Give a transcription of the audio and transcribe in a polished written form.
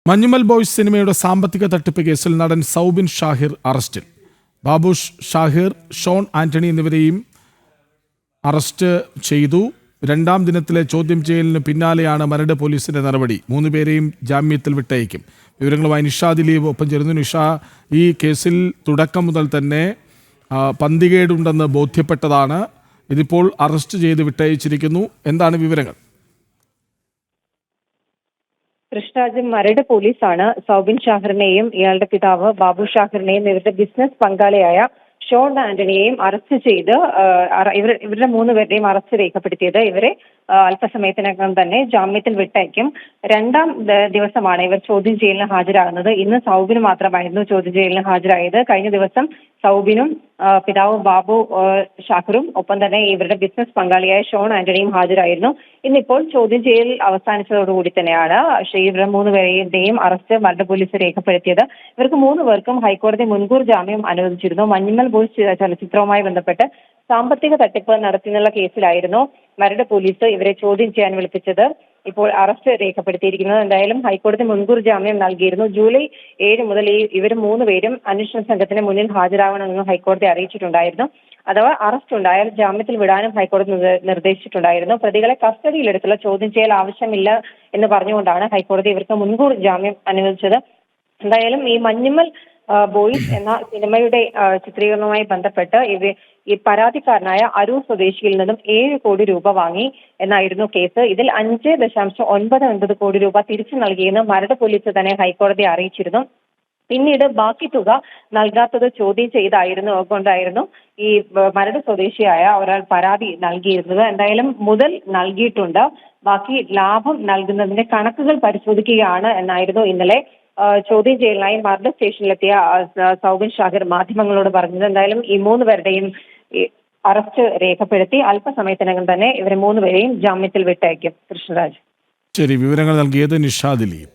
Manjummel boys സിനിമയുടെ സാമ്പത്തിക തട്ടിപ്പ് കേസിൽ നടൻ സൗബിൻ ഷാഹിർ അറസ്റ്റിൽ. ബാബു ഷാഹിർ, ഷോൺ ആന്റണി എന്നിവരെയും അറസ്റ്റ് ചെയ്തു. രണ്ടാം ദിനത്തിലെ ചോദ്യം ചെയ്യലിന് പിന്നാലെയാണ് മരട് പോലീസിന്റെ നടപടി. 3 പേരെയും ജാമ്യത്തിൽ വിട്ടയക്കും. വിവരങ്ങളുമായി നിഷാ ദിലീപ് ഒപ്പം ചേരുന്നു. നിഷ, ഈ കേസിൽ തുടക്കം മുതൽ തന്നെ പന്തികേടുണ്ടെന്ന് ബോധ്യപ്പെട്ടതാണ്. ഇതിപ്പോൾ അറസ്റ്റ് ചെയ്ത് വിട്ടയച്ചിരിക്കുന്നു. എന്താണ് വിവരങ്ങൾ? കൃഷ്ണരാജ്, മരട് പോലീസാണ് സൗബിൻ ഷാഹിറിനെയും ഇയാളുടെ പിതാവ് ബാബു ഷാഹിറിനെയും ഇവരുടെ ബിസിനസ് പങ്കാളിയായ ഷോൺ ആന്റണിയെയും അറസ്റ്റ് ചെയ്ത് ഇവരുടെ 3 പേരുടെയും അറസ്റ്റ് രേഖപ്പെടുത്തിയത്. ഇവരെ അല്പസമയത്തിനകം തന്നെ ജാമ്യത്തിൽ വിട്ടയക്കും. രണ്ടാം ദിവസമാണ് ഇവർ ചോദ്യം ചെയ്യലിന് ഹാജരാകുന്നത്. ഇന്ന് സൗബിന് മാത്രമായിരുന്നു ചോദ്യം ചെയ്യലിന് ഹാജരായത്. കഴിഞ്ഞ ദിവസം സൗബിനും പിതാവ് ബാബു ഷാഹിറും ഒപ്പം തന്നെ ഇവരുടെ ബിസിനസ് പങ്കാളിയായ ഷോൺ ആന്റണിയും ഹാജരായിരുന്നു. ഇന്നിപ്പോൾ ചോദ്യം ചെയ്യൽ അവസാനിച്ചതോടുകൂടി തന്നെയാണ് ഇവരുടെ 3 പേരുടെയും അറസ്റ്റ് മരട് പോലീസ് രേഖപ്പെടുത്തിയത്. ഇവർക്ക് 3 പേർക്കും ഹൈക്കോടതി മുൻകൂർ ജാമ്യം അനുവദിച്ചിരുന്നു. മഞ്ഞുമൽ ബോയ്സ് ചലച്ചിത്രവുമായി ബന്ധപ്പെട്ട് സാമ്പത്തിക തട്ടിപ്പ് നടത്തിയുള്ള കേസിലായിരുന്നു മരട് പോലീസ് ഇവരെ ചോദ്യം ചെയ്യാൻ വിളിപ്പിച്ചത്. ഇപ്പോൾ അറസ്റ്റ് രേഖപ്പെടുത്തിയിരിക്കുന്നത്. എന്തായാലും ഹൈക്കോടതി മുൻകൂർ ജാമ്യം നൽകിയിരുന്നു. ജൂലൈ 7 മുതൽ ഇവർ 3 പേരും അന്വേഷണ സംഘത്തിന് മുന്നിൽ ഹാജരാകണമെന്ന് ഹൈക്കോടതി അറിയിച്ചിട്ടുണ്ടായിരുന്നു. അഥവാ അറസ്റ്റ് ഉണ്ടായാൽ ജാമ്യത്തിൽ വിടാനും ഹൈക്കോടതി നിർദ്ദേശിച്ചിട്ടുണ്ടായിരുന്നു. പ്രതികളെ കസ്റ്റഡിയിലെടുത്തുള്ള ചോദ്യം ചെയ്യൽ ആവശ്യമില്ല എന്ന് പറഞ്ഞുകൊണ്ടാണ് ഹൈക്കോടതി ഇവർക്ക് മുൻകൂർ ജാമ്യം അനുവദിച്ചത്. എന്തായാലും ഈ മഞ്ഞുമൽ ബോയ്സ് എന്ന സിനിമയുടെ ചിത്രീകരണവുമായി ബന്ധപ്പെട്ട് ഈ പരാതിക്കാരനായ അരൂർ സ്വദേശിയിൽ നിന്നും 7 കോടി രൂപ വാങ്ങി എന്നായിരുന്നു കേസ്. ഇതിൽ 5.99 കോടി രൂപ തിരിച്ചു നൽകിയെന്ന് മരട് പോലീസ് തന്നെ ഹൈക്കോടതിയെ അറിയിച്ചിരുന്നു. പിന്നീട് ബാക്കി തുക നൽകാത്തത് ചോദ്യം കൊണ്ടായിരുന്നു ഈ മരട് സ്വദേശിയായ ഒരാൾ പരാതി നൽകിയിരുന്നത്. എന്തായാലും മുതൽ നൽകിയിട്ടുണ്ട്, ബാക്കി ലാഭം നൽകുന്നതിന്റെ കണക്കുകൾ പരിശോധിക്കുകയാണ് എന്നായിരുന്നു ഇന്നലെ ചോദ്യം ചെയ്യലിനായി മരട് സ്റ്റേഷനിലെത്തിയ സൗബിൻ ഷാഹിർ മാധ്യമങ്ങളോട് പറഞ്ഞത്. എന്തായാലും ഈ 3 പേരുടെയും അറസ്റ്റ് രേഖപ്പെടുത്തി അല്പസമയത്തിനകം തന്നെ ഇവരെ 3 പേരെയും ജാമ്യത്തിൽ വിട്ടയക്കും. കൃഷ്ണരാജ്, ശരി. വിവരങ്ങൾ നൽകിയത് നിഷാ ദിലീപ്.